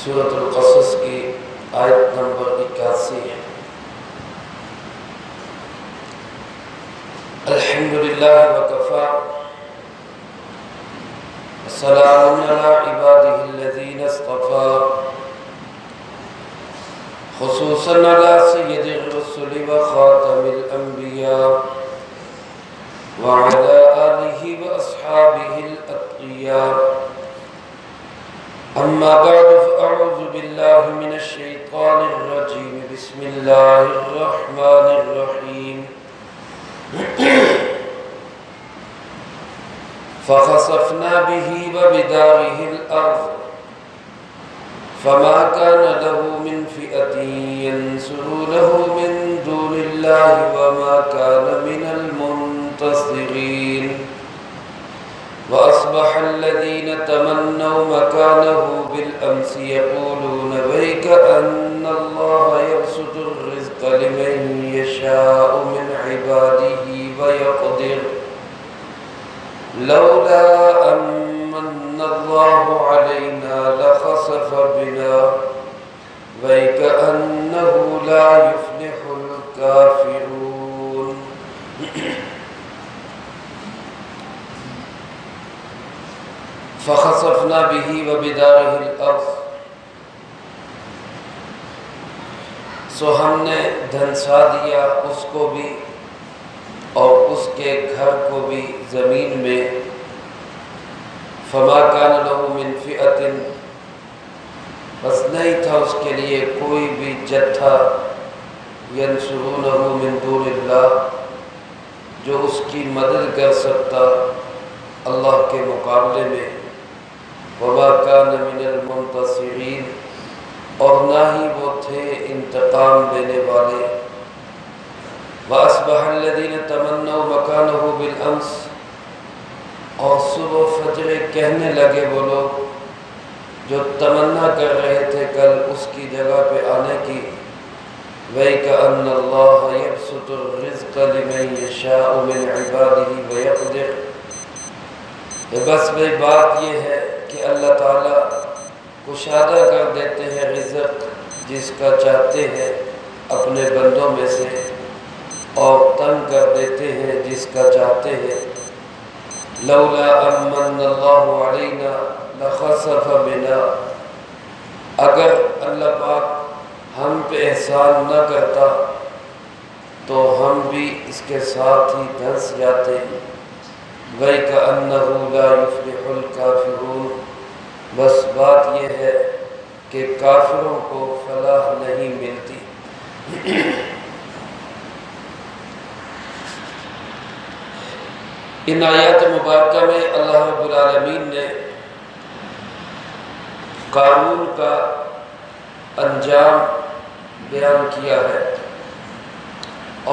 سورۃ القصص کی آیت نمبر 81 ہے۔ الحمدللہ وکفی وسلام علی عبادہ الذین اصطفی خصوصاً علی سید الرسل وخاتم الانبیاء وعلی آلہ واصحابہ الاتقیاء اما بعد فاعوذ باللہ من الشیطان الرجیم بسم اللہ الرحمن الرحیم فخسفنا به وبداره الأرض فما كان له من فئة ينصرونه من دون الله وما كان من المنتصرين وأصبح الذين تمنوا مكانه بالأمس يقولون ويك أن الله يبسط الرزق لمن يشاء من عباده ويقدر لولا أمن الله علينا لخسف بنا وكأنه لا يفلح الكافرون فخسفنا به وبداره الأرض سو ہم نے دھنسا دیا اس کو بھی اور اس کے گھر کو بھی زمین میں فما کان له من فئة بس نہیں تھا اس کے لیے کوئی بھی جتھا ینصرونه من دون اللہ جو اس کی مدد کر سکتا اللہ کے مقابلے میں وما کان من المنتصرین اور نہ ہی وہ تھے انتقام دینے والے وَأَصْبَحَ الَّذِينَ تَمَنَّوْا مَكَانَهُ بِالْأَمْسِ اور صبح فجر کہنے لگے وہ لوگ جو تمنا کر رہے تھے کل اس کی جگہ پہ آنے کی وَيْكَأَنَّ اللَّهَ يَبْسُطُ الرِّزْقَ لِمَنْ يَشَاءُ مِنْ عِبَادِهِ وَيَقْدِرُ بس بھئی بات یہ ہے کہ اللہ تعالیٰ کشادہ کر دیتے ہیں رزق جس کا چاہتے ہیں اپنے بندوں میں سے اور تنگ کر دیتے ہیں جس کا چاہتے ہیں لولا امن اللہ علینا لخسف بنا اگر اللہ پاک ہم پہ احسان نہ کرتا تو ہم بھی اس کے ساتھ ہی دھنس جاتے وَيْكَأَنَّهُ لَا يُفْلِحُ الْكَافِرُونَ بس بات یہ ہے کہ کافروں کو فلاح نہیں ملتی۔ ان آیات مبارکہ میں اللہ رب العالمین نے قارون کا انجام بیان کیا ہے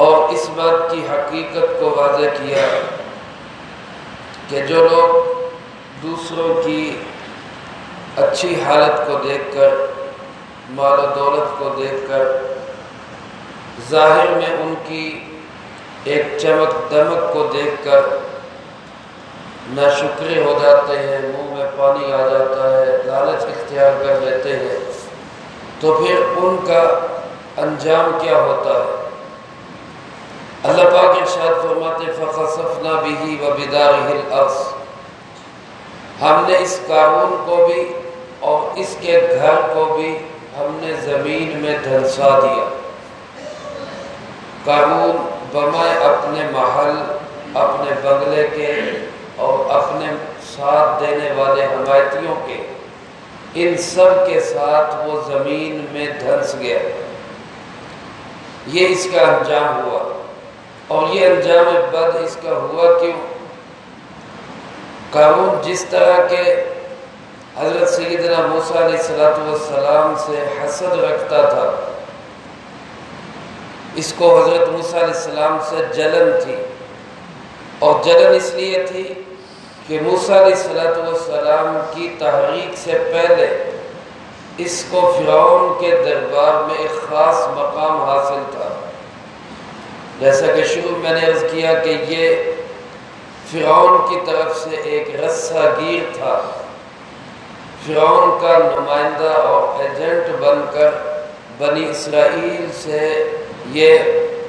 اور اس بات کی حقیقت کو واضح کیا کہ جو لوگ دوسروں کی اچھی حالت کو دیکھ کر مال و دولت کو دیکھ کر ظاہر میں ان کی ایک چمک دمک کو دیکھ کر ناشکرے ہو جاتے ہیں، منہ میں پانی آ جاتا ہے، لالچ اختیار کر لیتے ہیں، تو پھر ان کا انجام کیا ہوتا ہے؟ اللہ پاک ارشاد فرماتے فَخَسَفْنَا بِهِ وَبِدَارِهِ الْأَرْضِ ہم نے اس قارون کو بھی اور اس کے گھر کو بھی ہم نے زمین میں دھنسا دیا۔ قارون بمائے اپنے محل، اپنے بنگلے کے اور اپنے ساتھ دینے والے حمایتیوں کے ان سب کے ساتھ وہ زمین میں دھنس گیا۔ یہ اس کا انجام ہوا اور یہ انجام بد اس کا ہوا کیوں؟ قارون جس طرح کے حضرت سیدنا موسیٰ علیہ السلام سے حسد رکھتا تھا، اس کو حضرت موسیٰ علیہ السلام سے جلن تھی اور جلن اس لیے تھی کہ موسیٰ علیہ السلام کی تحریک سے پہلے اس کو فرعون کے دربار میں ایک خاص مقام حاصل تھا۔ جیسا کہ شروع میں نے عرض کیا کہ یہ فرعون کی طرف سے ایک رسہ گیر تھا فرعون کا نمائندہ اور ایجنٹ بن کر بنی اسرائیل سے یہ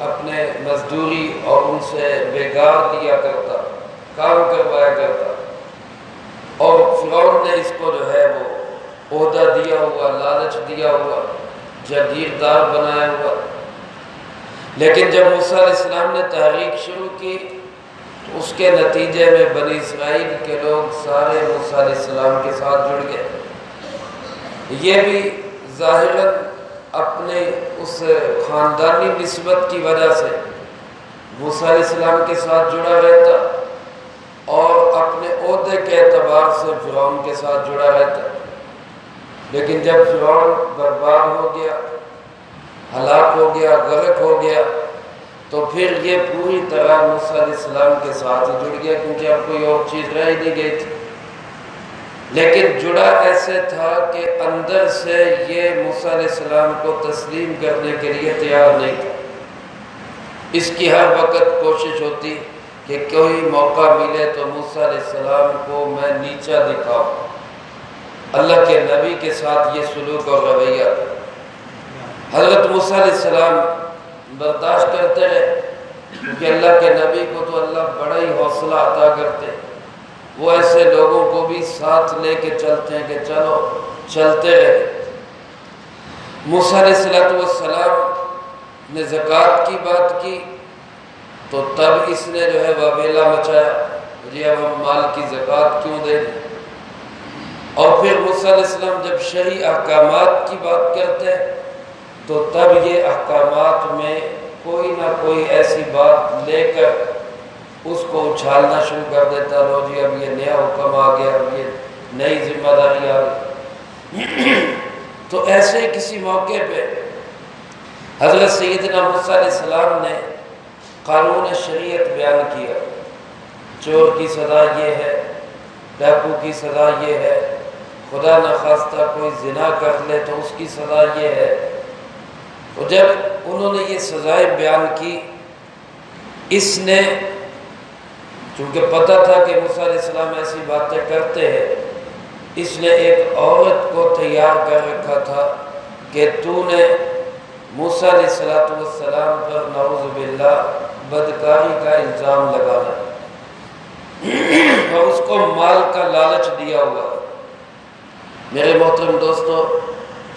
اپنے مزدوری اور ان سے بیگار لیا کرتا، کام کروایا کرتا، اور فرعون نے اس کو جو ہے وہ عہدہ دیا ہوا، لالچ دیا ہوا، جاگیردار بنایا ہوا۔ لیکن جب موسیٰ علیہ السلام نے تحریک شروع کی تو اس کے نتیجے میں بنی اسرائیل کے لوگ سارے موسیٰ علیہ السلام کے ساتھ جڑ گئے۔ یہ بھی ظاہراً اپنے اس خاندانی نسبت کی وجہ سے موسیٰ علیہ السلام کے ساتھ جڑا رہتا اور اپنے عہدے کے اعتبار سے فرعون کے ساتھ جڑا رہتا۔ لیکن جب فرعون برباد ہو گیا، ہلاک ہو گیا، غرق ہو گیا، تو پھر یہ پوری طرح موسیٰ علیہ السلام کے ساتھ ہی جڑ گیا، کیونکہ اب کوئی اور چیز رہ ہی نہیں گئی تھی۔ لیکن جڑا ایسے تھا کہ اندر سے یہ موسیٰ علیہ السلام کو تسلیم کرنے کے لیے تیار نہیں تھا۔ اس کی ہر وقت کوشش ہوتی کہ کوئی موقع ملے تو موسیٰ علیہ السلام کو میں نیچا دکھاؤں۔ اللہ کے نبی کے ساتھ یہ سلوک اور رویہ، حضرت موسیٰ علیہ السلام برداشت کرتے رہے، کیونکہ اللہ کے نبی کو تو اللہ بڑا ہی حوصلہ عطا کرتے، وہ ایسے لوگوں کو بھی ساتھ لے کے چلتے ہیں کہ چلو چلتے رہے۔ موسیٰ علیہ السلام نے زکوٰۃ کی بات کی تو تب اس نے جو ہے وبیلا مچایا، جی اب ہم مال کی زکوٰۃ کیوں دیں؟ اور پھر موسیٰ علیہ السلام جب شرعی احکامات کی بات کرتے تو تب یہ احکامات میں کوئی نہ کوئی ایسی بات لے کر اس کو اچھالنا شروع کر دیتا، لو جی اب یہ نیا حکم آ گیا، اب یہ نئی ذمہ داری آ گئی۔ تو ایسے کسی موقع پہ حضرت سیدنا موسیٰ علیہ السلام نے قانون شریعت بیان کیا، چور کی سزا یہ ہے، ڈاکو کی سزا یہ ہے، خدا نخواستہ کوئی زنا کر لے تو اس کی سزا یہ ہے۔ تو جب انہوں نے یہ سزائیں بیان کی، اس نے چونکہ پتہ تھا کہ موسیٰ علیہ السلام ایسی باتیں کرتے ہیں، اس نے ایک عورت کو تیار کر رکھا تھا کہ تو نے موسیٰ علیہ السلام پر نعوذ باللہ بدکاری کا الزام لگانا اور اس کو مال کا لالچ دیا ہوا۔ میرے محترم دوستو،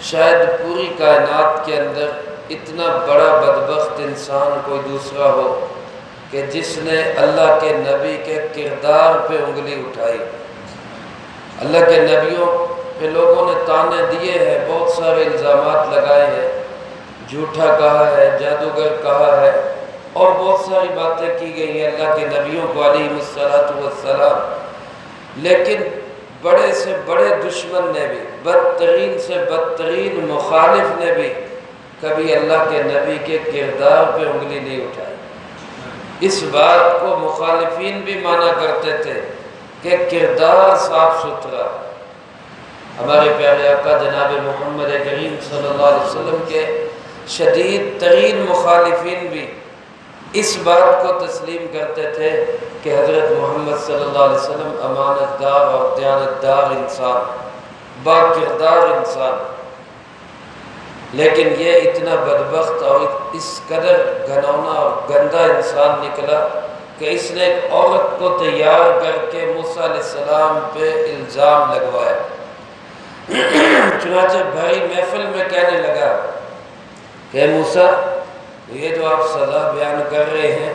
شاید پوری کائنات کے اندر اتنا بڑا بدبخت انسان کوئی دوسرا ہو کہ جس نے اللہ کے نبی کے کردار پہ انگلی اٹھائی۔ اللہ کے نبیوں پہ لوگوں نے تانے دیے ہیں، بہت سارے الزامات لگائے ہیں، جھوٹا کہا ہے، جادوگر کہا ہے، اور بہت ساری باتیں کی گئی ہیں اللہ کے نبیوں کو علیہ السلام۔ لیکن بڑے سے بڑے دشمن نے بھی، بدترین سے بدترین مخالف نے بھی کبھی اللہ کے نبی کے کردار پہ انگلی نہیں اٹھائی۔ اس بات کو مخالفین بھی مانا کرتے تھے کہ کردار صاف ستھرا۔ ہمارے پیارے آقا جناب محمد کریم صلی اللہ علیہ وسلم کے شدید ترین مخالفین بھی اس بات کو تسلیم کرتے تھے کہ حضرت محمد صلی اللہ علیہ وسلم امانت دار اور دیانت دار انسان، با کردار انسان۔ لیکن یہ اتنا بدبخت اور اس قدر گھنونا اور گندا انسان نکلا کہ اس نے ایک عورت کو تیار کر کے موسیٰ علیہ السلام پہ الزام لگوایا۔ چنانچہ بھری محفل میں کہنے لگا کہ موسیٰ، یہ جو آپ سزا بیان کر رہے ہیں،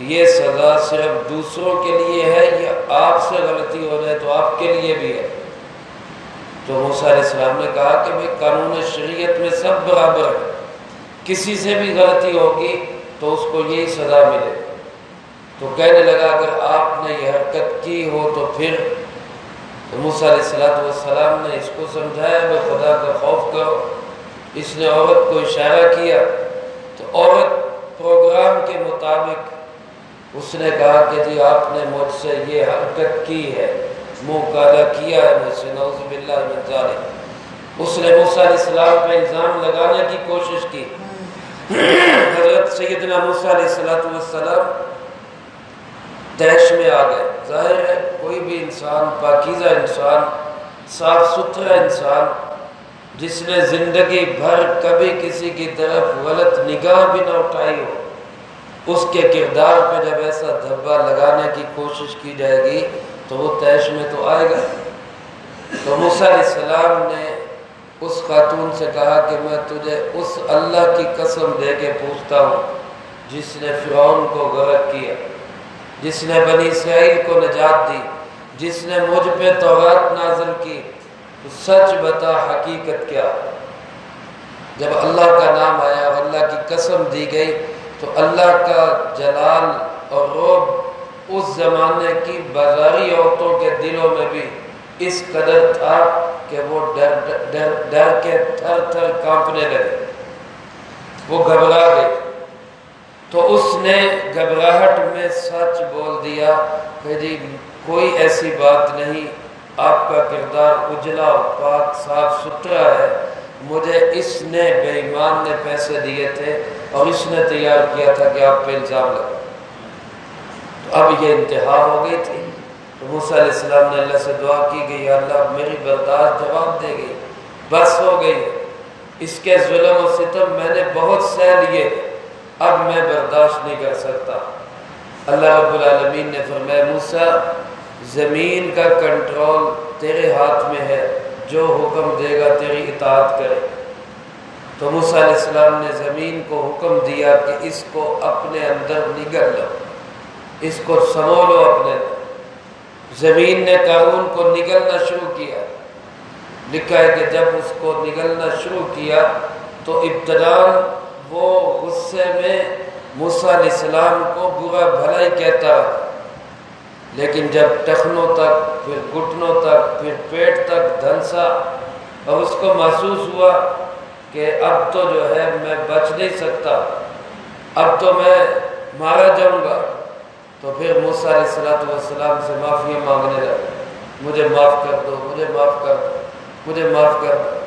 یہ سزا صرف دوسروں کے لیے ہے یا آپ سے غلطی ہو جائے تو آپ کے لیے بھی ہے؟ تو موسیٰ علیہ السلام نے کہا کہ بھئی قانون شریعت میں سب برابر ہے، کسی سے بھی غلطی ہوگی تو اس کو یہی سزا ملے۔ تو کہنے لگا اگر آپ نے یہ حرکت کی ہو تو پھر؟ تو موسیٰ علیہ السلام نے اس کو سمجھایا کہ خدا کا خوف کرو۔ اس نے عورت کو اشارہ کیا تو عورت پروگرام کے مطابق اس نے کہا کہ جی آپ نے مجھ سے یہ حرکت کی ہے، منہ کالا کیا ہے مجھ سے، نعوذ باللہ من ذالک۔ اس نے موسیٰ علیہ السلام پہ الزام لگانے کی کوشش کی۔ حضرت سیدنا موسیٰ علیہ السلام طیش میں آ گئے۔ ظاہر ہے کوئی بھی انسان، پاکیزہ انسان، صاف ستھرا انسان جس نے زندگی بھر کبھی کسی کی طرف غلط نگاہ بھی نہ اٹھائی ہو، اس کے کردار پہ جب ایسا دھبا لگانے کی کوشش کی جائے گی تو وہ طیش میں تو آئے گا۔ تو موسیٰ علیہ السلام نے اس خاتون سے کہا کہ میں تجھے اس اللہ کی قسم دے کے پوچھتا ہوں جس نے فرعون کو غرق کیا، جس نے بنی اسرائیل کو نجات دی، جس نے مجھ پہ تورات نازل کی، تو سچ بتا حقیقت کیا؟ جب اللہ کا نام آیا اور اللہ کی قسم دی گئی تو اللہ کا جلال اور رعب اس زمانے کی بازاری عورتوں کے دلوں میں بھی اس قدر تھا کہ وہ ڈر کے تھر تھر کانپنے لگے، وہ گھبرا گئے۔ تو اس نے گھبراہٹ میں سچ بول دیا کہ جی کوئی ایسی بات نہیں، آپ کا کردار اجلا پاک صاف ستھرا ہے، مجھے اس نے بے ایمان نے پیسے دیے تھے اور اس نے تیار کیا تھا کہ آپ پہ الزام لگے۔ تو اب یہ انتہا ہو گئی تھی، تو موسیٰ علیہ السلام نے اللہ سے دعا کی کہ یا اللہ میری برداشت جواب دے گئی، بس ہو گئی، اس کے ظلم و ستم میں نے بہت سہ لیے، اب میں برداشت نہیں کر سکتا۔ اللہ رب العالمین نے فرمایا موسیٰ زمین کا کنٹرول تیرے ہاتھ میں ہے، جو حکم دے گا تیری اطاعت کرے۔ تو موسیٰ علیہ السلام نے زمین کو حکم دیا کہ اس کو اپنے اندر نگل لو، اس کو سمو لو اپنے اندر۔ زمین نے قارون کو نگلنا شروع کیا۔ لکھا ہے کہ جب اس کو نگلنا شروع کیا تو ابتداً وہ غصے میں موسیٰ علیہ السلام کو برا بھلا ہی کہتا، لیکن جب ٹخنوں تک، پھر گھٹنوں تک، پھر پیٹ تک دھنسا اور اس کو محسوس ہوا کہ اب تو جو ہے میں بچ نہیں سکتا، اب تو میں مارا جاؤں گا، تو پھر موسیٰ علیہ السلام سے معافی مانگنے لگا، مجھے معاف کر دو، مجھے معاف کر دو، مجھے معاف کر دو۔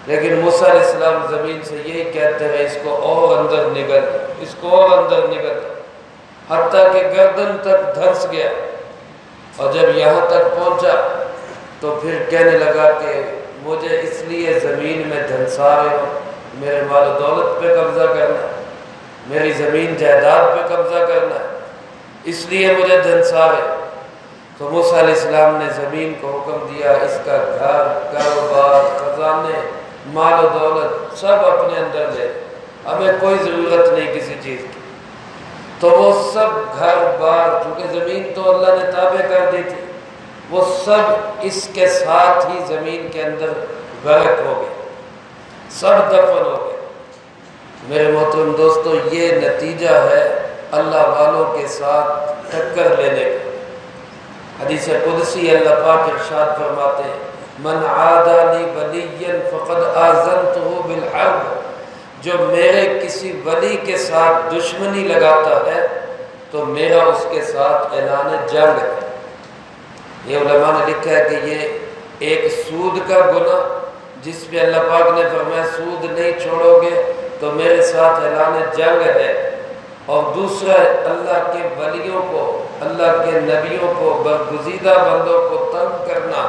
لیکن موسیٰ علیہ السلام زمین سے یہی کہتے ہیں اس کو اور اندر نگل، اس کو اور اندر نگل، حتیٰ کہ گردن تک دھنس گیا۔ اور جب یہاں تک پہنچا تو پھر کہنے لگا کہ مجھے اس لیے زمین میں دھنسا رہے ہو، میرے مال و دولت پہ قبضہ کرنا، میری زمین جائیداد پہ قبضہ کرنا، اس لیے مجھے دھنسا رہے۔ تو موسیٰ علیہ السلام نے زمین کو حکم دیا اس کا گھر، کاروبار، خزانے، مال و دولت سب اپنے اندر لے، ہمیں کوئی ضرورت نہیں کسی چیز کی۔ تو وہ سب گھر بار، چونکہ زمین تو اللہ نے تابع کر دی تھی، وہ سب اس کے ساتھ ہی زمین کے اندر غرق ہو گئے، سب دفن ہو گئے۔ میرے محترم دوستو، یہ نتیجہ ہے اللہ والوں کے ساتھ ٹکر لینے کا۔ حدیث قدسی اللہ پاک ارشاد فرماتے ہیں من عادی لی ولی فقد آذنتہ بالحرب، جو میرے کسی ولی کے ساتھ دشمنی لگاتا ہے تو میرا اس کے ساتھ اعلان جنگ ہے۔ یہ علماء نے لکھا ہے کہ یہ ایک سود کا گناہ جس پہ اللہ پاک نے فرمایا سود نہیں چھوڑو گے تو میرے ساتھ اعلان جنگ ہے، اور دوسرا اللہ کے ولیوں کو، اللہ کے نبیوں کو، برگزیدہ بندوں کو تنگ کرنا،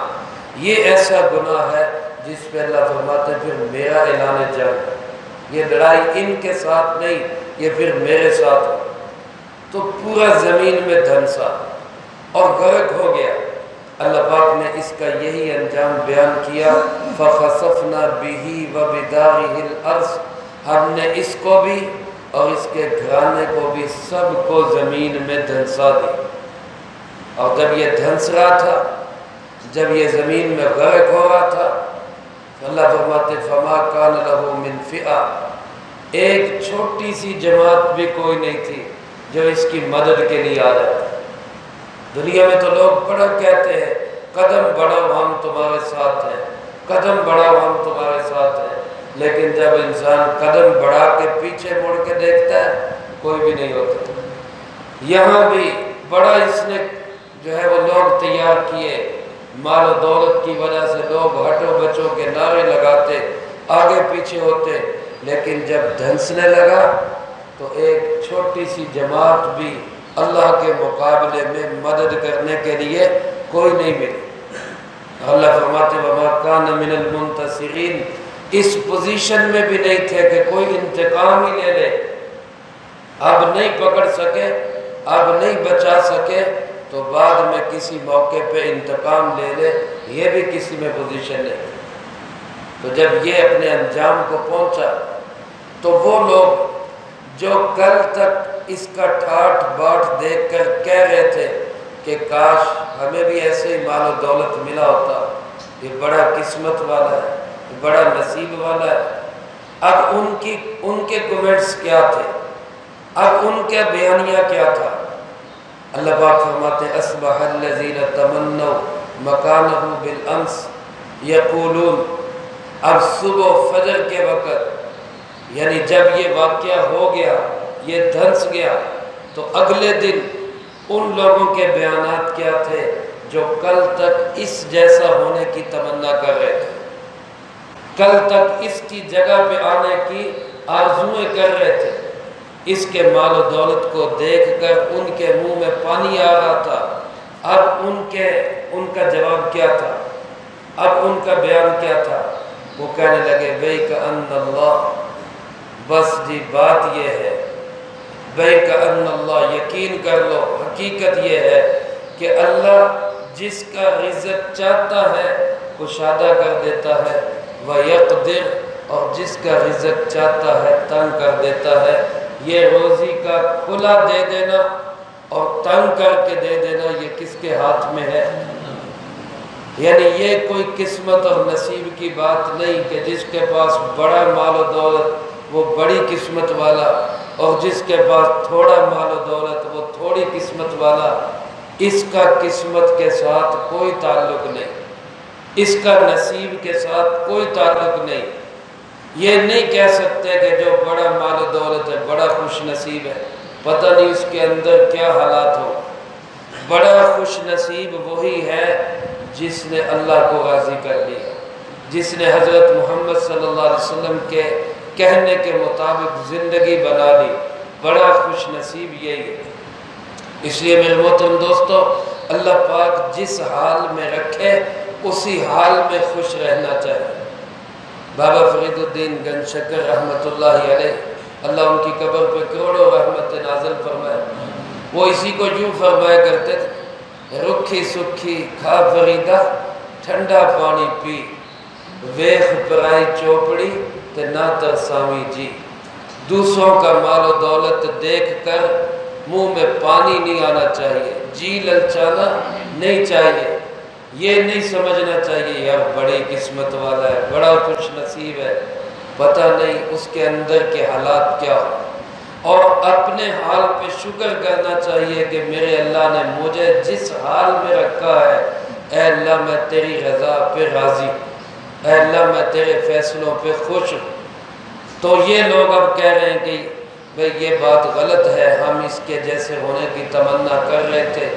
یہ ایسا گناہ ہے جس پہ اللہ فرماتے ہیں پھر میرا اعلان جنگ ہے، یہ لڑائی ان کے ساتھ نہیں، یہ پھر میرے ساتھ ہو۔ تو پورا زمین میں دھنسا اور غرق ہو گیا۔ اللہ پاک نے اس کا یہی انجام بیان کیا فَخَسَفْنَا بِهِ وَبِدَارِهِ الْأَرْضِ، ہم نے اس کو بھی اور اس کے گھرانے کو بھی سب کو زمین میں دھنسا دی۔ اور جب یہ دھنس رہا تھا، جب یہ زمین میں غرق ہو رہا تھا، اللہ فرماتے فما کان لہ من فئہ، ایک چھوٹی سی جماعت بھی کوئی نہیں تھی جو اس کی مدد کے لیے آ جاتا۔ دنیا میں تو لوگ بڑا کہتے ہیں قدم بڑھاؤ ہم تمہارے ساتھ ہیں، قدم بڑھاؤ ہم تمہارے ساتھ ہیں، لیکن جب انسان قدم بڑھا کے پیچھے مڑ کے دیکھتا ہے کوئی بھی نہیں ہوتا۔ یہاں بھی بڑا اس نے جو ہے وہ لوگ تیار کیے، مال و دولت کی وجہ سے لوگ ہٹو بچوں کے نعرے لگاتے، آگے پیچھے ہوتے، لیکن جب دھنسنے لگا تو ایک چھوٹی سی جماعت بھی اللہ کے مقابلے میں مدد کرنے کے لیے کوئی نہیں ملی۔ اللہ فرماتے وما کان من المنتصرین، اس پوزیشن میں بھی نہیں تھے کہ کوئی انتقام ہی لے لے، اب نہیں پکڑ سکے، اب نہیں بچا سکے تو بعد میں کسی موقع پہ انتقام لے لے، یہ بھی کسی میں پوزیشن نہیں۔ تو جب یہ اپنے انجام کو پہنچا تو وہ لوگ جو کل تک اس کا ٹھاٹ باٹ دیکھ کر کہہ رہے تھے کہ کاش ہمیں بھی ایسے ہی مال و دولت ملا ہوتا، یہ بڑا قسمت والا ہے، یہ بڑا نصیب والا ہے، اب ان کے کمنٹس کیا تھے، اب ان کا بیانیہ کیا تھا؟ اللہ پاک فرماتے اصبح الذین تمنوا مکانہ بالامس یقولون، اب صبح فجر کے وقت یعنی جب یہ واقعہ ہو گیا، یہ دھنس گیا، تو اگلے دن ان لوگوں کے بیانات کیا تھے جو کل تک اس جیسا ہونے کی تمنا کر رہے تھے، کل تک اس کی جگہ پہ آنے کی آرزویں کر رہے تھے، اس کے مال و دولت کو دیکھ کر ان کے منہ میں پانی آ رہا تھا، اب ان کا جواب کیا تھا، اب ان کا بیان کیا تھا؟ وہ کہنے لگے وَيْكَأَنَّ اللَّهَ، بس جی بات یہ ہے، وَيْكَأَنَّ اللَّهَ، یقین کر لو، حقیقت یہ ہے کہ اللہ جس کا رزق چاہتا ہے کشادہ کر دیتا ہے، وَيَقْدِرُ، اور جس کا رزق چاہتا ہے تنگ کر دیتا ہے۔ یہ روزی کا کھلا دے دینا اور تنگ کر کے دے دینا یہ کس کے ہاتھ میں ہے؟ یعنی یہ کوئی قسمت اور نصیب کی بات نہیں کہ جس کے پاس بڑا مال و دولت وہ بڑی قسمت والا، اور جس کے پاس تھوڑا مال و دولت وہ تھوڑی قسمت والا۔ اس کا قسمت کے ساتھ کوئی تعلق نہیں، اس کا نصیب کے ساتھ کوئی تعلق نہیں۔ یہ نہیں کہہ سکتے کہ جو بڑا مال و دولت ہے بڑا خوش نصیب ہے، پتہ نہیں اس کے اندر کیا حالات ہو۔ بڑا خوش نصیب وہی ہے جس نے اللہ کو راضی کر لیا، جس نے حضرت محمد صلی اللہ علیہ وسلم کے کہنے کے مطابق زندگی بنا لی، بڑا خوش نصیب یہی ہے۔ اس لیے میرے محترم دوستو، اللہ پاک جس حال میں رکھے اسی حال میں خوش رہنا چاہیے۔ بابا فرید الدین گنج شکر رحمۃ اللہ علیہ، اللہ ان کی قبر پہ کروڑوں رحمت نازل فرمائے، وہ اسی کو یوں فرمایا کرتے تھے، رکھی سکھی کھا فریدہ ٹھنڈا پانی پی، ویخ پرائی چوپڑی تے نہ ترسامی جی۔ دوسروں کا مال و دولت دیکھ کر منہ میں پانی نہیں آنا چاہیے، جی للچانا نہیں چاہیے، یہ نہیں سمجھنا چاہیے یار بڑی قسمت والا ہے، بڑا خوش نصیب ہے، پتہ نہیں اس کے اندر کے حالات کیا ہو۔ اور اپنے حال پہ شکر کرنا چاہیے کہ میرے اللہ نے مجھے جس حال میں رکھا ہے، اے اللہ میں تیری رضا پہ راضی ہوں، اے اللہ میں تیرے فیصلوں پہ خوش ہوں۔ تو یہ لوگ اب کہہ رہے ہیں کہ بھئی یہ بات غلط ہے، ہم اس کے جیسے ہونے کی تمنا کر رہے تھے،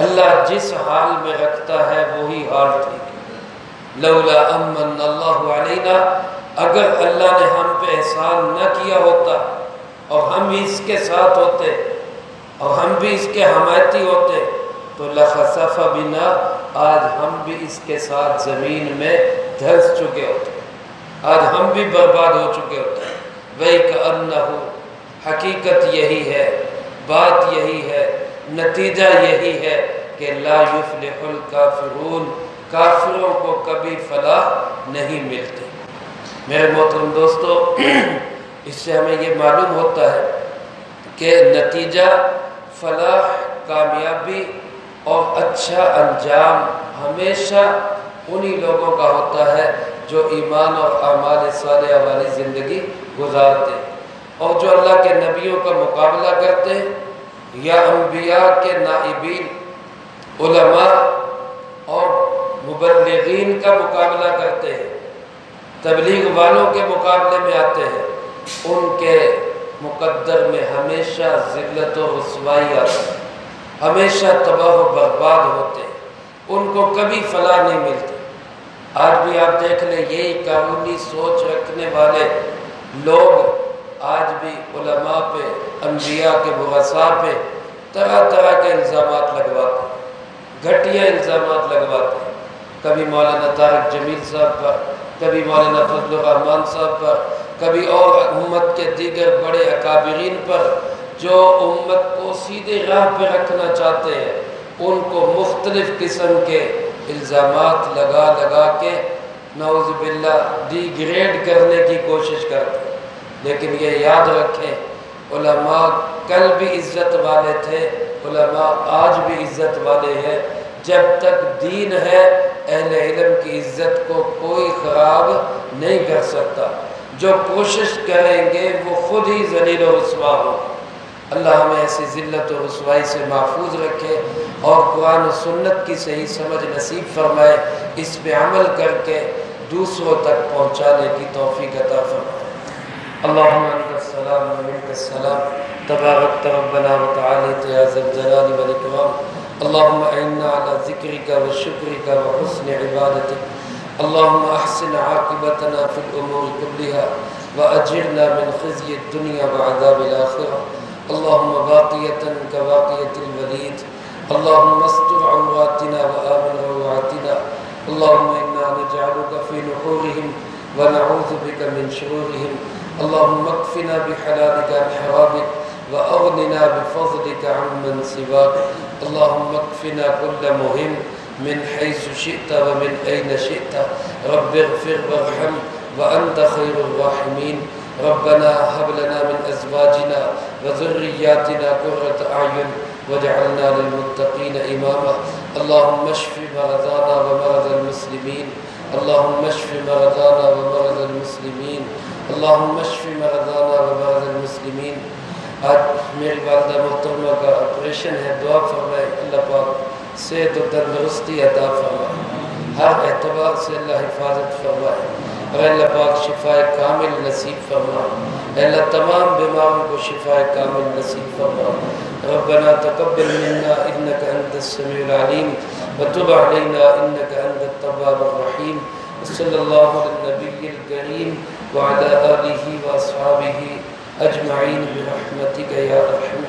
اللہ جس حال میں رکھتا ہے وہی حال ٹھیک ہے۔ لولا امن اللہ علینا، اگر اللہ نے ہم پہ احسان نہ کیا ہوتا اور ہم بھی اس کے ساتھ ہوتے اور ہم بھی اس کے حمایتی ہوتے تو لخسف بنا، آج ہم بھی اس کے ساتھ زمین میں دھنس چکے ہوتے، آج ہم بھی برباد ہو چکے ہوتے۔ وَيْكَأَنَّهُ، حقیقت یہی ہے، بات یہی ہے، نتیجہ یہی ہے کہ لا یفلح الکافرون، کافروں کو کبھی فلاح نہیں ملتی۔ میرے محترم دوستو، اس سے ہمیں یہ معلوم ہوتا ہے کہ نتیجہ فلاح، کامیابی اور اچھا انجام ہمیشہ انہی لوگوں کا ہوتا ہے جو ایمان اور اعمال صالحہ والی زندگی گزارتے ہیں، اور جو اللہ کے نبیوں کا مقابلہ کرتے ہیں، یا انبیاء کے نائبین، علماء اور مبلغین کا مقابلہ کرتے ہیں، تبلیغ والوں کے مقابلے میں آتے ہیں، ان کے مقدر میں ہمیشہ ذلت و رسوائی آتی ہے، ہمیشہ تباہ و برباد ہوتے ہیں، ان کو کبھی فلاح نہیں ملتی۔ آج بھی آپ دیکھ لیں، یہی قانونی سوچ رکھنے والے لوگ آج بھی علماء پہ، انبیاء کے ورثاء پہ طرح طرح کے الزامات لگواتے ہیں، گھٹیا الزامات لگواتے ہیں۔ کبھی مولانا طارق جمیل صاحب پر، کبھی مولانا فضل الرحمان صاحب پر، کبھی اور امت کے دیگر بڑے اکابرین پر جو امت کو سیدھے راہ پہ رکھنا چاہتے ہیں، ان کو مختلف قسم کے الزامات لگا لگا کے نعوذ باللہ ڈی گریڈ کرنے کی کوشش کرتے ہیں۔ لیکن یہ یاد رکھیں، علماء کل بھی عزت والے تھے، علماء آج بھی عزت والے ہیں۔ جب تک دین ہے، اہل علم کی عزت کو کوئی خراب نہیں کر سکتا۔ جو کوشش کریں گے وہ خود ہی ذلیل و رسوا ہو۔ اللہ ہمیں ایسی ذلت و رسوائی سے محفوظ رکھے اور قرآن و سنت کی صحیح سمجھ نصیب فرمائے، اس پہ عمل کر کے دوسروں تک پہنچانے کی توفیق عطا فرمائے۔ اللہم انت السلام و منک السلام، تبارکت ربنا و تعالیت یا ذا الجلال والاکرام۔ اللہم اعنا علی ذکرک و شکرک و حسن عبادتک۔ اللہم احسن عاقبتنا فی الامور کلها واجرنا من خزی الدنیا وعذاب الآخرہ۔ اللہم باقیتا کباقیت الولید، اللہم استر عوراتنا وآمن روعاتنا۔ اللہم انا نجعلک فی نحورہم ونعوذ بک من شرورہم۔ اللہم اکفنا بحلالک عن حرامک واغننا بفضلک عمن سواک۔ اللہم اکفنا کل مہم من حیث شئت ومن این شئت، رب اغفر وارحم وانت خیر الراحمین۔ ربنا هب لنا من ازواجنا وذرياتنا قرة اعین واجعلنا للمتقین اماما۔ اللہم اشف مرضانا ومرضى المسلمین، اللہم اشف مرضانا ومرضى المسلمین، اللہم اشف مرضانا ومرضى المسلمین۔ آج میری والدہ محترمہ کا آپریشن ہے، دعا فرمائے اللہ پاک صحت و تندرستی عطا فرمائے، ہر اعتبار سے اللہ حفاظت فرمائے، اور اللہ پاک شفاء کامل نصیب فرمائے، اللہ تمام بیماروں کو شفاء کامل نصیب فرمائے۔ ربنا تقبل منا انک انت السمیع العلیم وتب علینا انک انت التواب الرحیم۔ صلی اللہ علی النبی الکریم وعلی آلہ واصحابہ اجمعین برحمتک یا ارحم